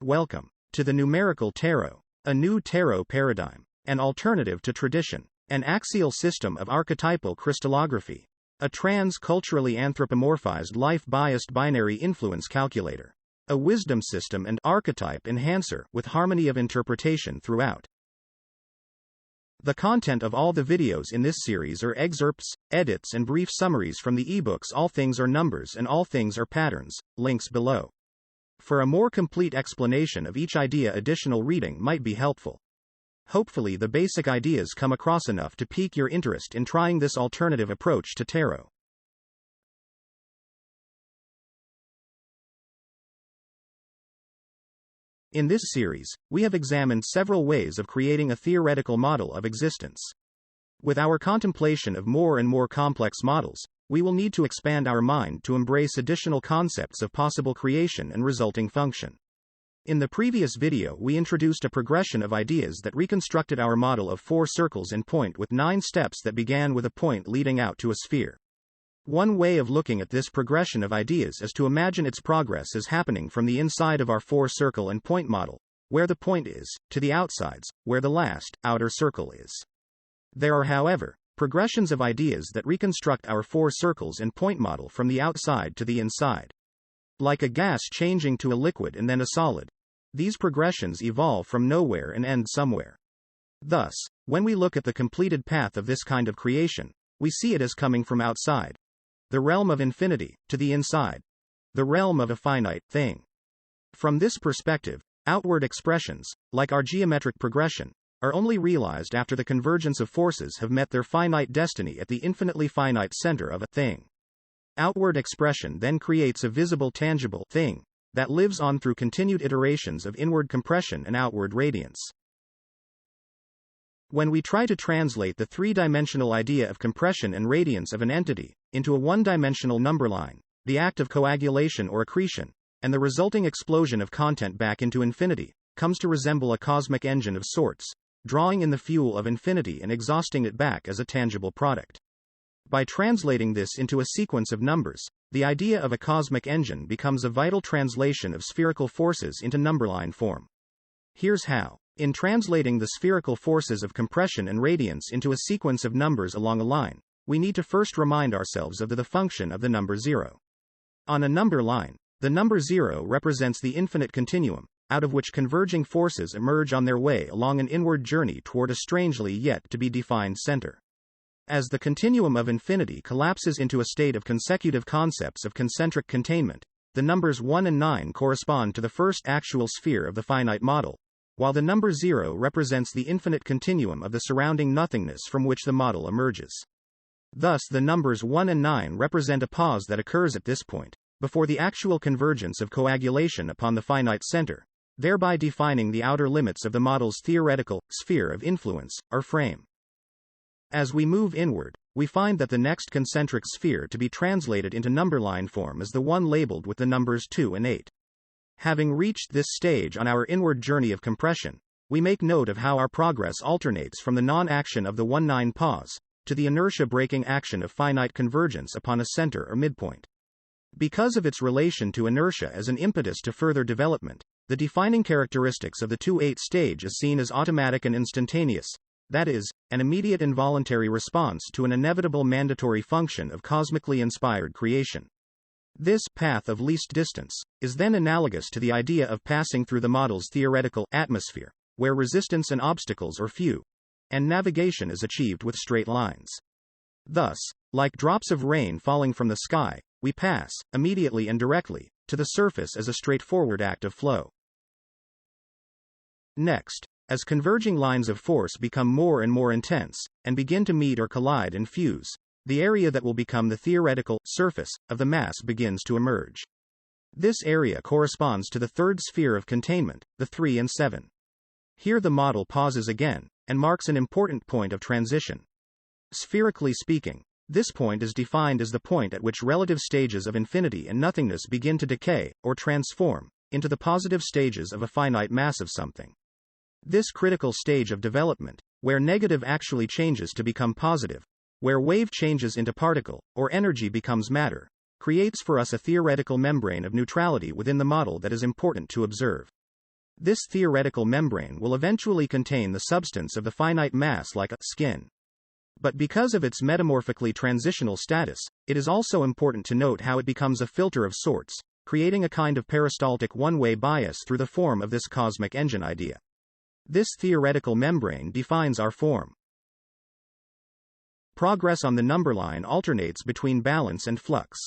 Welcome to the Numerical Tarot, a new tarot paradigm, an alternative to tradition, an axial system of archetypal crystallography, a trans-culturally anthropomorphized life-biased binary influence calculator, a wisdom system and archetype enhancer with harmony of interpretation throughout. The content of all the videos in this series are excerpts, edits and brief summaries from the eBooks All Things Are Numbers and All Things Are Patterns, links below. For a more complete explanation of each idea, additional reading might be helpful. Hopefully the basic ideas come across enough to pique your interest in trying this alternative approach to tarot. In this series, we have examined several ways of creating a theoretical model of existence. With our contemplation of more and more complex models, we will need to expand our mind to embrace additional concepts of possible creation and resulting function. In the previous video, we introduced a progression of ideas that reconstructed our model of 4 circles and point with 9 steps that began with a point leading out to a sphere. One way of looking at this progression of ideas is to imagine its progress as happening from the inside of our 4 circle and point model, where the point is, to the outsides, where the last, outer circle is. There are, however, progressions of ideas that reconstruct our 4 circles and point model from the outside to the inside. Like a gas changing to a liquid and then a solid, these progressions evolve from nowhere and end somewhere. Thus, when we look at the completed path of this kind of creation, we see it as coming from outside, the realm of infinity, to the inside, the realm of a finite thing. From this perspective, outward expressions, like our geometric progression, are only realized after the convergence of forces have met their finite destiny at the infinitely finite center of a thing. Outward expression then creates a visible, tangible thing that lives on through continued iterations of inward compression and outward radiance. When we try to translate the 3-dimensional idea of compression and radiance of an entity into a 1-dimensional number line, the act of coagulation or accretion, and the resulting explosion of content back into infinity, comes to resemble a cosmic engine of sorts, drawing in the fuel of infinity and exhausting it back as a tangible product. By translating this into a sequence of numbers, the idea of a cosmic engine becomes a vital translation of spherical forces into numberline form. Here's how. In translating the spherical forces of compression and radiance into a sequence of numbers along a line, we need to first remind ourselves of the function of the number 0. On a number line, the number 0 represents the infinite continuum, out of which converging forces emerge on their way along an inward journey toward a strangely yet to be defined center. As the continuum of infinity collapses into a state of consecutive concepts of concentric containment, the numbers 1 and 9 correspond to the first actual sphere of the finite model, while the number 0 represents the infinite continuum of the surrounding nothingness from which the model emerges. Thus, the numbers 1 and 9 represent a pause that occurs at this point, before the actual convergence of coagulation upon the finite center, thereby defining the outer limits of the model's theoretical sphere of influence, or frame. As we move inward, we find that the next concentric sphere to be translated into numberline form is the one labeled with the numbers 2 and 8. Having reached this stage on our inward journey of compression, we make note of how our progress alternates from the non-action of the 1-9 pause, to the inertia-breaking action of finite convergence upon a center or midpoint. Because of its relation to inertia as an impetus to further development, the defining characteristics of the 2-8 stage is seen as automatic and instantaneous, that is, an immediate involuntary response to an inevitable mandatory function of cosmically inspired creation. This path of least distance is then analogous to the idea of passing through the model's theoretical atmosphere, where resistance and obstacles are few, and navigation is achieved with straight lines. Thus, like drops of rain falling from the sky, we pass, immediately and directly, to the surface as a straightforward act of flow. Next, as converging lines of force become more and more intense, and begin to meet or collide and fuse, the area that will become the theoretical surface of the mass begins to emerge. This area corresponds to the third sphere of containment, the 3 and 7. Here the model pauses again, and marks an important point of transition. Spherically speaking, this point is defined as the point at which relative stages of infinity and nothingness begin to decay, or transform, into the positive stages of a finite mass of something. This critical stage of development, where negative actually changes to become positive, where wave changes into particle, or energy becomes matter, creates for us a theoretical membrane of neutrality within the model that is important to observe. This theoretical membrane will eventually contain the substance of the finite mass like a skin. But because of its metamorphically transitional status, it is also important to note how it becomes a filter of sorts, creating a kind of peristaltic one-way bias through the form of this cosmic engine idea. This theoretical membrane defines our form. Progress on the number line alternates between balance and flux.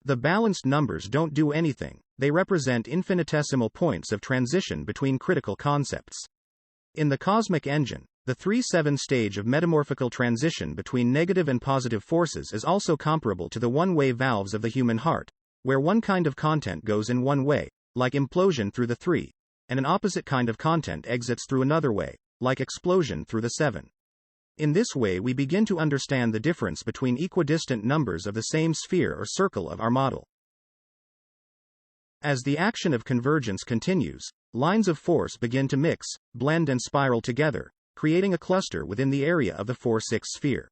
The balanced numbers don't do anything, they represent infinitesimal points of transition between critical concepts. In the cosmic engine, the 3-7 stage of metamorphical transition between negative and positive forces is also comparable to the one-way valves of the human heart, where one kind of content goes in one way, like implosion through the 3, and an opposite kind of content exits through another way, like explosion through the 7. In this way we begin to understand the difference between equidistant numbers of the same sphere or circle of our model. As the action of convergence continues, lines of force begin to mix, blend and spiral together, creating a cluster within the area of the 4-6 sphere.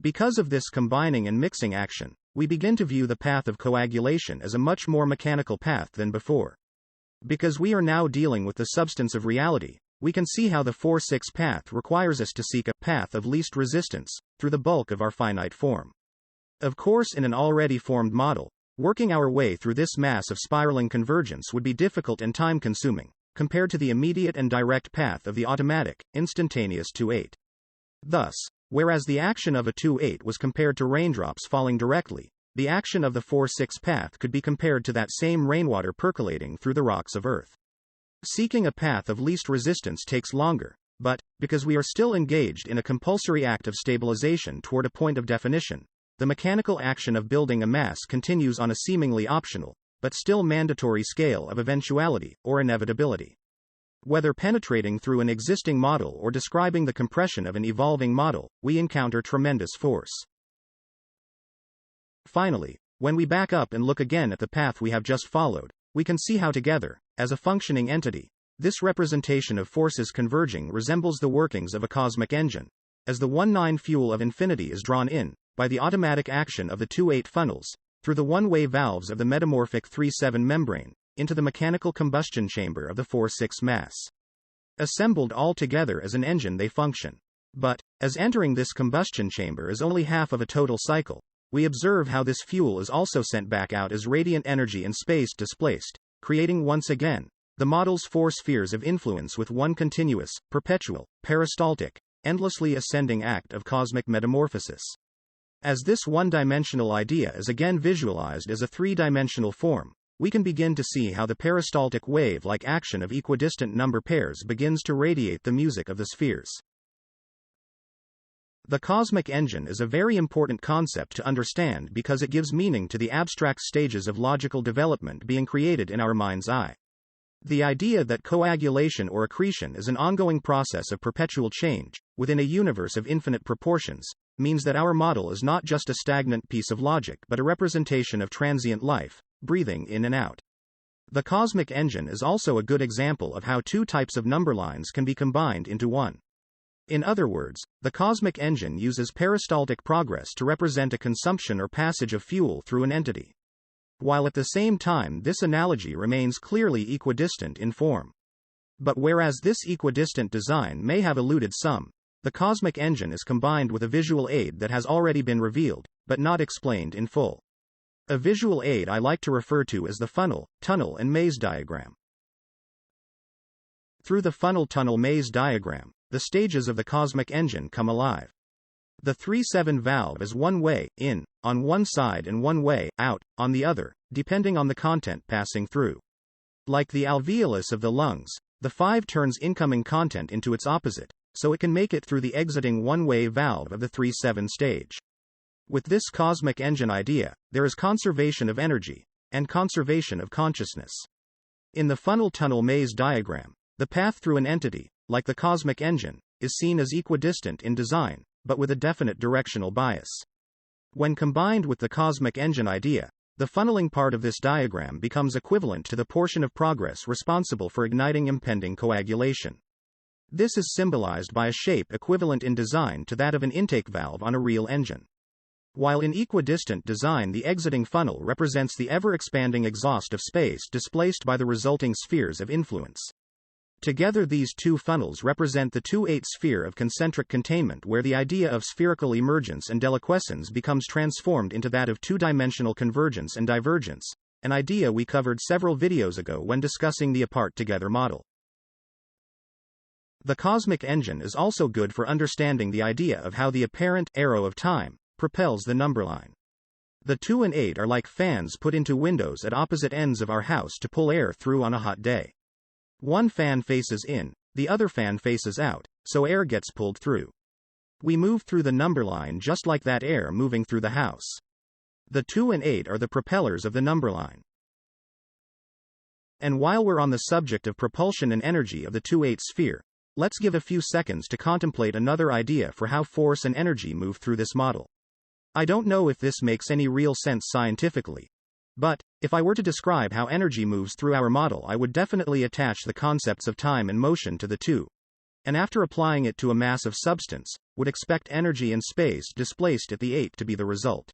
Because of this combining and mixing action, we begin to view the path of coagulation as a much more mechanical path than before. Because we are now dealing with the substance of reality, we can see how the 4-6 path requires us to seek a path of least resistance through the bulk of our finite form. Of course, in an already formed model, working our way through this mass of spiraling convergence would be difficult and time-consuming, compared to the immediate and direct path of the automatic, instantaneous 2-8. Thus, whereas the action of a 2-8 was compared to raindrops falling directly, the action of the 4-6 path could be compared to that same rainwater percolating through the rocks of Earth. Seeking a path of least resistance takes longer, but, because we are still engaged in a compulsory act of stabilization toward a point of definition, the mechanical action of building a mass continues on a seemingly optional, but still mandatory scale of eventuality, or inevitability. Whether penetrating through an existing model or describing the compression of an evolving model, we encounter tremendous force. Finally, when we back up and look again at the path we have just followed, we can see how together, as a functioning entity, this representation of forces converging resembles the workings of a cosmic engine, as the 1-9 fuel of infinity is drawn in, by the automatic action of the 2-8 funnels, through the one-way valves of the metamorphic 3-7 membrane, into the mechanical combustion chamber of the 4-6 mass. Assembled all together as an engine they function. But, as entering this combustion chamber is only half of a total cycle, we observe how this fuel is also sent back out as radiant energy in space displaced, creating once again, the model's 4 spheres of influence with one continuous, perpetual, peristaltic, endlessly ascending act of cosmic metamorphosis. As this one-dimensional idea is again visualized as a 3-dimensional form, we can begin to see how the peristaltic wave-like action of equidistant number pairs begins to radiate the music of the spheres. The cosmic engine is a very important concept to understand because it gives meaning to the abstract stages of logical development being created in our mind's eye. The idea that coagulation or accretion is an ongoing process of perpetual change, within a universe of infinite proportions, means that our model is not just a stagnant piece of logic but a representation of transient life, breathing in and out. The cosmic engine is also a good example of how two types of number lines can be combined into one. In other words, the cosmic engine uses peristaltic progress to represent a consumption or passage of fuel through an entity. While at the same time this analogy remains clearly equidistant in form. But whereas this equidistant design may have eluded some, the cosmic engine is combined with a visual aid that has already been revealed, but not explained in full. A visual aid I like to refer to as the funnel, tunnel and maze diagram. Through the funnel-tunnel maze diagram, the stages of the cosmic engine come alive. The 3-7 valve is one way, in, on one side and one way, out, on the other, depending on the content passing through. Like the alveolus of the lungs, the 5 turns incoming content into its opposite, so it can make it through the exiting one-way valve of the 3-7 stage. With this cosmic engine idea, there is conservation of energy, and conservation of consciousness. In the funnel-tunnel maze diagram, the path through an entity, like the cosmic engine, is seen as equidistant in design, but with a definite directional bias. When combined with the cosmic engine idea, the funneling part of this diagram becomes equivalent to the portion of progress responsible for igniting impending coagulation. This is symbolized by a shape equivalent in design to that of an intake valve on a real engine. While in equidistant design the exiting funnel represents the ever-expanding exhaust of space displaced by the resulting spheres of influence. Together these two funnels represent the 2/8 sphere of concentric containment, where the idea of spherical emergence and deliquescence becomes transformed into that of two-dimensional convergence and divergence, an idea we covered several videos ago when discussing the apart-together model. The cosmic engine is also good for understanding the idea of how the apparent arrow of time propels the number line. The 2 and 8 are like fans put into windows at opposite ends of our house to pull air through on a hot day. One fan faces in, the other fan faces out, so air gets pulled through. We move through the number line just like that air moving through the house. The 2 and 8 are the propellers of the number line. And while we're on the subject of propulsion and energy of the 2/8 sphere, let's give a few seconds to contemplate another idea for how force and energy move through this model. I don't know if this makes any real sense scientifically, but if I were to describe how energy moves through our model, I would definitely attach the concepts of time and motion to the two, and after applying it to a mass of substance, would expect energy and space displaced at the 8 to be the result.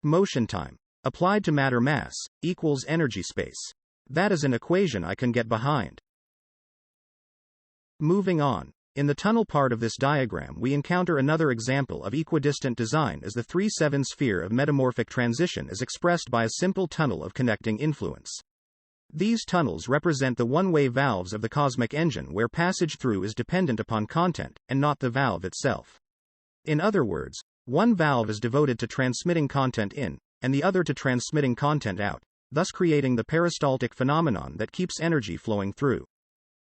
Motion time, applied to matter mass, equals energy space. That is an equation I can get behind. Moving on. In the tunnel part of this diagram we encounter another example of equidistant design as the 3/7 sphere of metamorphic transition is expressed by a simple tunnel of connecting influence. These tunnels represent the one-way valves of the cosmic engine where passage through is dependent upon content, and not the valve itself. In other words, one valve is devoted to transmitting content in, and the other to transmitting content out, thus creating the peristaltic phenomenon that keeps energy flowing through.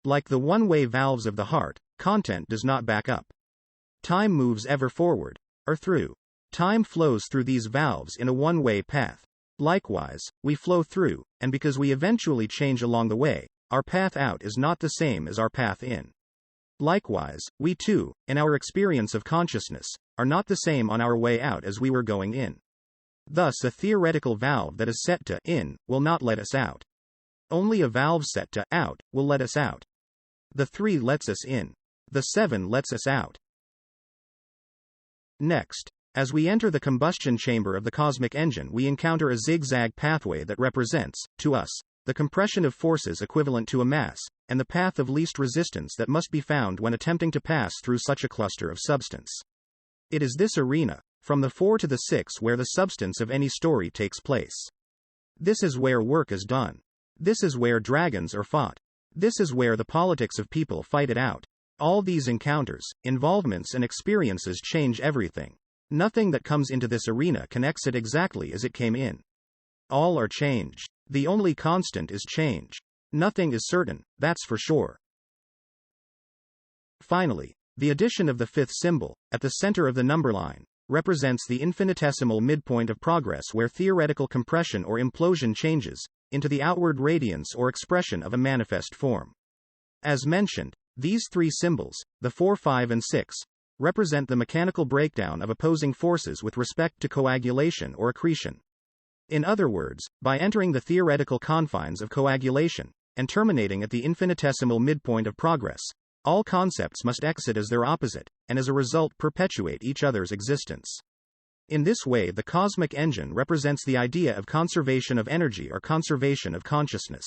Like the one-way valves of the heart, content does not back up. Time moves ever forward, or through. Time flows through these valves in a one-way path. Likewise, we flow through, and because we eventually change along the way, our path out is not the same as our path in. Likewise, we too, in our experience of consciousness, are not the same on our way out as we were going in. Thus, a theoretical valve that is set to in will not let us out. Only a valve set to out will let us out. The 3 lets us in. The 7 lets us out. Next, as we enter the combustion chamber of the cosmic engine, we encounter a zigzag pathway that represents, to us, the compression of forces equivalent to a mass, and the path of least resistance that must be found when attempting to pass through such a cluster of substance. It is this arena, from the 4 to the 6, where the substance of any story takes place. This is where work is done. This is where dragons are fought. This is where the politics of people fight it out. All these encounters, involvements and experiences change everything. Nothing that comes into this arena can exit exactly as it came in. All are changed. The only constant is change. Nothing is certain, that's for sure. Finally, the addition of the 5th symbol, at the center of the number line, represents the infinitesimal midpoint of progress where theoretical compression or implosion changes into the outward radiance or expression of a manifest form. As mentioned, these 3 symbols, the 4, 5 and 6, represent the mechanical breakdown of opposing forces with respect to coagulation or accretion. In other words, by entering the theoretical confines of coagulation, and terminating at the infinitesimal midpoint of progress, all concepts must exit as their opposite, and as a result perpetuate each other's existence. In this way, the cosmic engine represents the idea of conservation of energy or conservation of consciousness.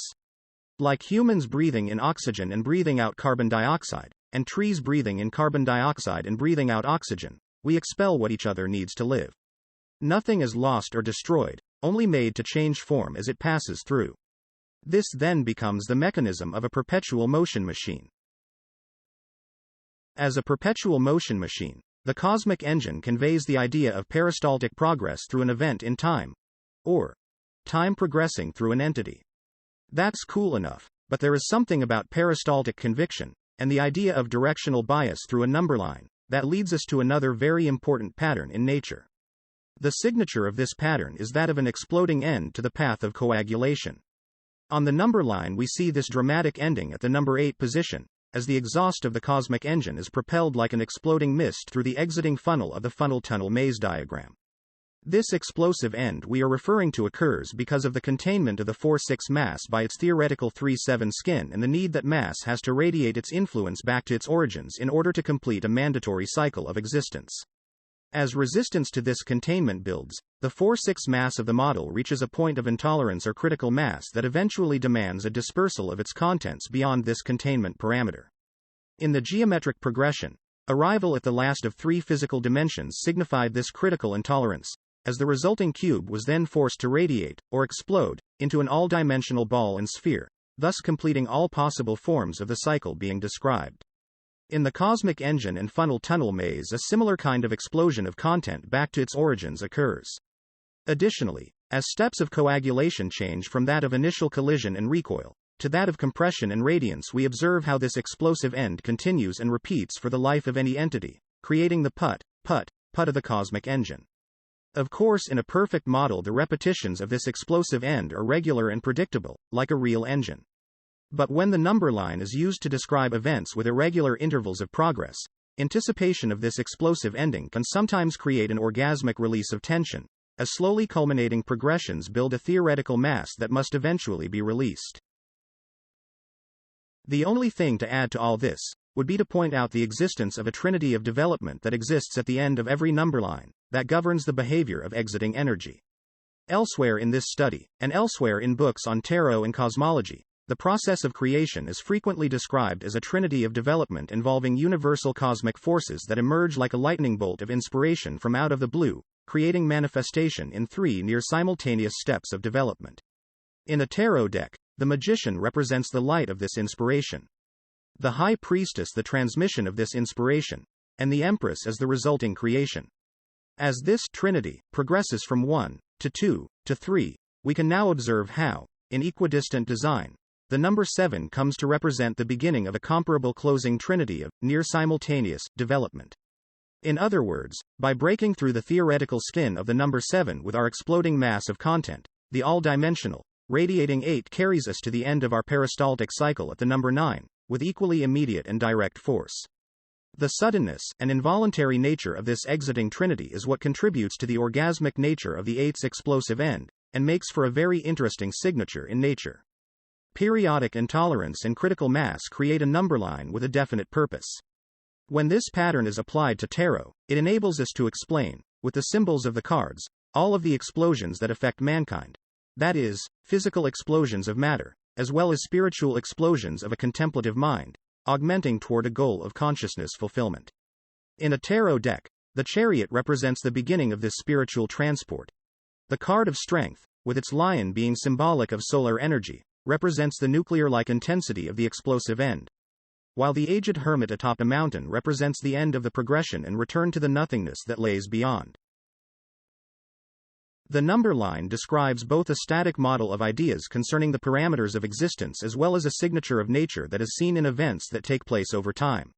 Like humans breathing in oxygen and breathing out carbon dioxide, and trees breathing in carbon dioxide and breathing out oxygen, we expel what each other needs to live. Nothing is lost or destroyed, only made to change form as it passes through. This then becomes the mechanism of a perpetual motion machine. As a perpetual motion machine, the cosmic engine conveys the idea of peristaltic progress through an event in time, or time progressing through an entity. That's cool enough, but there is something about peristaltic conviction, and the idea of directional bias through a number line, that leads us to another very important pattern in nature. The signature of this pattern is that of an exploding end to the path of coagulation. On the number line we see this dramatic ending at the number 8 position, as the exhaust of the cosmic engine is propelled like an exploding mist through the exiting funnel of the funnel tunnel maze diagram. This explosive end we are referring to occurs because of the containment of the 4-6 mass by its theoretical 3-7 skin and the need that mass has to radiate its influence back to its origins in order to complete a mandatory cycle of existence. As resistance to this containment builds, the 4-6 mass of the model reaches a point of intolerance or critical mass that eventually demands a dispersal of its contents beyond this containment parameter. In the geometric progression, arrival at the last of 3 physical dimensions signified this critical intolerance, as the resulting cube was then forced to radiate, or explode, into an all-dimensional ball and sphere, thus completing all possible forms of the cycle being described. In the cosmic engine and funnel tunnel maze, a similar kind of explosion of content back to its origins occurs. Additionally, as steps of coagulation change from that of initial collision and recoil to that of compression and radiance, we observe how this explosive end continues and repeats for the life of any entity, creating the put of the cosmic engine. Of course, in a perfect model, the repetitions of this explosive end are regular and predictable, like a real engine. But when the number line is used to describe events with irregular intervals of progress, anticipation of this explosive ending can sometimes create an orgasmic release of tension, as slowly culminating progressions build a theoretical mass that must eventually be released. The only thing to add to all this would be to point out the existence of a trinity of development that exists at the end of every number line, that governs the behavior of exiting energy. Elsewhere in this study, and elsewhere in books on tarot and cosmology, the process of creation is frequently described as a trinity of development involving universal cosmic forces that emerge like a lightning bolt of inspiration from out of the blue, creating manifestation in 3 near-simultaneous steps of development. In a tarot deck, the magician represents the light of this inspiration, the high priestess the transmission of this inspiration, and the empress as the resulting creation. As this trinity progresses from 1 to 2 to 3, we can now observe how, in equidistant design, the number 7 comes to represent the beginning of a comparable closing trinity of near-simultaneous development. In other words, by breaking through the theoretical skin of the number 7 with our exploding mass of content, the all-dimensional, radiating 8 carries us to the end of our peristaltic cycle at the number 9, with equally immediate and direct force. The suddenness and involuntary nature of this exiting trinity is what contributes to the orgasmic nature of the 8's explosive end, and makes for a very interesting signature in nature. Periodic intolerance and critical mass create a number line with a definite purpose. When this pattern is applied to tarot, it enables us to explain, with the symbols of the cards, all of the explosions that affect mankind. That is, physical explosions of matter, as well as spiritual explosions of a contemplative mind, augmenting toward a goal of consciousness fulfillment. In a tarot deck, the chariot represents the beginning of this spiritual transport. The card of strength, with its lion being symbolic of solar energy, represents the nuclear-like intensity of the explosive end, while the aged hermit atop a mountain represents the end of the progression and return to the nothingness that lays beyond. The number line describes both a static model of ideas concerning the parameters of existence as well as a signature of nature that is seen in events that take place over time.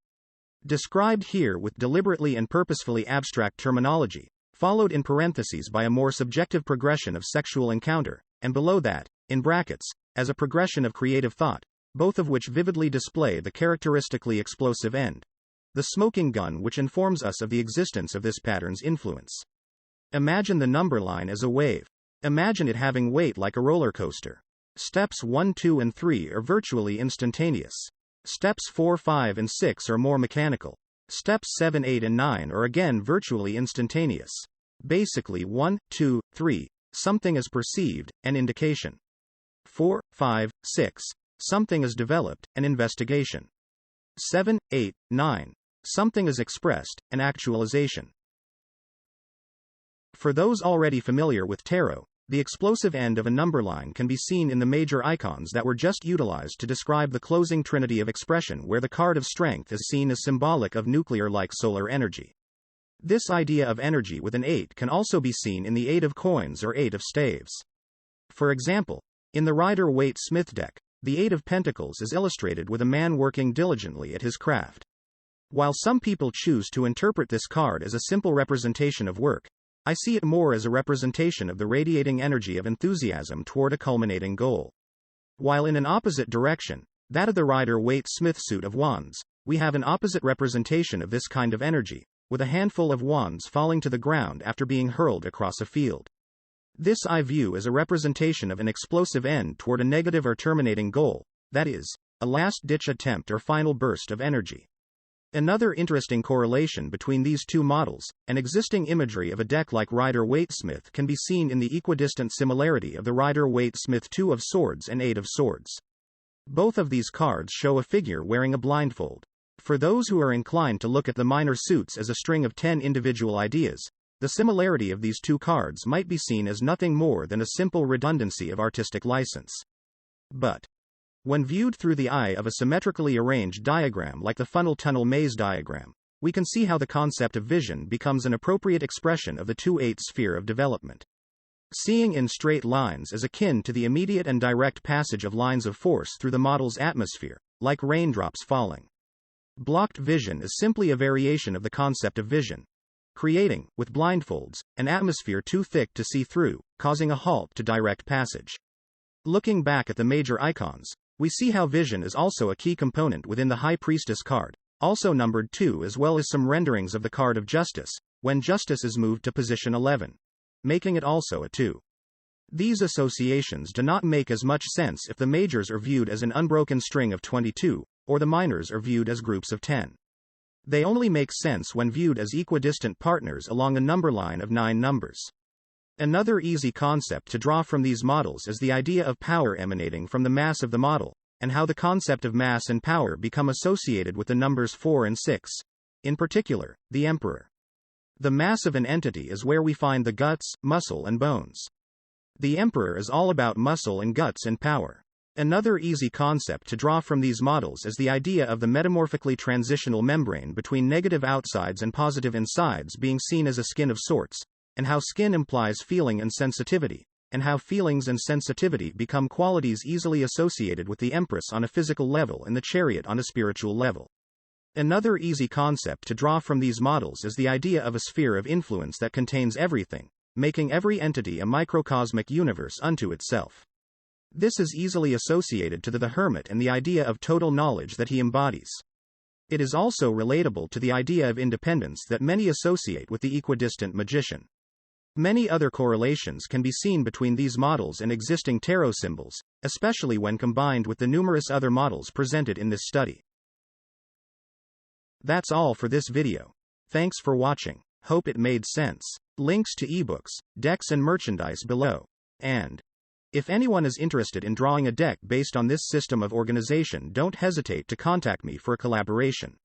Described here with deliberately and purposefully abstract terminology, followed in parentheses by a more subjective progression of sexual encounter, and below that, in brackets, as a progression of creative thought, both of which vividly display the characteristically explosive end. The smoking gun which informs us of the existence of this pattern's influence. Imagine the number line as a wave. Imagine it having weight like a roller coaster. Steps 1, 2, and 3 are virtually instantaneous. Steps 4, 5, and 6 are more mechanical. Steps 7, 8, and 9 are again virtually instantaneous. Basically 1, 2, 3, something is perceived, an indication. 4, 5, 6, something is developed, an investigation. 7, 8, 9, something is expressed, an actualization. For those already familiar with tarot, the explosive end of a number line can be seen in the major icons that were just utilized to describe the closing trinity of expression, where the card of strength is seen as symbolic of nuclear-like solar energy. This idea of energy with an 8 can also be seen in the 8 of coins or 8 of staves. For example, in the Rider-Waite-Smith deck, the 8 of Pentacles is illustrated with a man working diligently at his craft. While some people choose to interpret this card as a simple representation of work, I see it more as a representation of the radiating energy of enthusiasm toward a culminating goal. While in an opposite direction, that of the Rider-Waite-Smith suit of wands, we have an opposite representation of this kind of energy, with a handful of wands falling to the ground after being hurled across a field. This I view as a representation of an explosive end toward a negative or terminating goal, that is, a last-ditch attempt or final burst of energy. Another interesting correlation between these two models, an existing imagery of a deck like Rider-Waite-Smith can be seen in the equidistant similarity of the Rider-Waite-Smith 2 of swords and 8 of swords. Both of these cards show a figure wearing a blindfold. For those who are inclined to look at the minor suits as a string of 10 individual ideas, the similarity of these two cards might be seen as nothing more than a simple redundancy of artistic license. But when viewed through the eye of a symmetrically arranged diagram like the funnel tunnel maze diagram, we can see how the concept of vision becomes an appropriate expression of the 2/8 sphere of development. Seeing in straight lines is akin to the immediate and direct passage of lines of force through the model's atmosphere, like raindrops falling. Blocked vision is simply a variation of the concept of vision, creating, with blindfolds, an atmosphere too thick to see through, causing a halt to direct passage. Looking back at the major icons, we see how vision is also a key component within the High Priestess card, also numbered 2, as well as some renderings of the card of Justice, when Justice is moved to position 11, making it also a 2. These associations do not make as much sense if the majors are viewed as an unbroken string of 22, or the minors are viewed as groups of 10. They only make sense when viewed as equidistant partners along a number line of 9 numbers. Another easy concept to draw from these models is the idea of power emanating from the mass of the model, and how the concept of mass and power become associated with the numbers 4 and 6. In particular, the Emperor. The mass of an entity is where we find the guts, muscle and bones. The Emperor is all about muscle and guts and power. Another easy concept to draw from these models is the idea of the metamorphically transitional membrane between negative outsides and positive insides being seen as a skin of sorts, and how skin implies feeling and sensitivity, and how feelings and sensitivity become qualities easily associated with the Empress on a physical level and the Chariot on a spiritual level. Another easy concept to draw from these models is the idea of a sphere of influence that contains everything, making every entity a microcosmic universe unto itself. This is easily associated to the Hermit and the idea of total knowledge that he embodies. It is also relatable to the idea of independence that many associate with the equidistant magician. Many other correlations can be seen between these models and existing tarot symbols, especially when combined with the numerous other models presented in this study. That's all for this video. Thanks for watching. Hope it made sense. Links to ebooks, decks and merchandise below. And if anyone is interested in drawing a deck based on this system of organization, don't hesitate to contact me for a collaboration.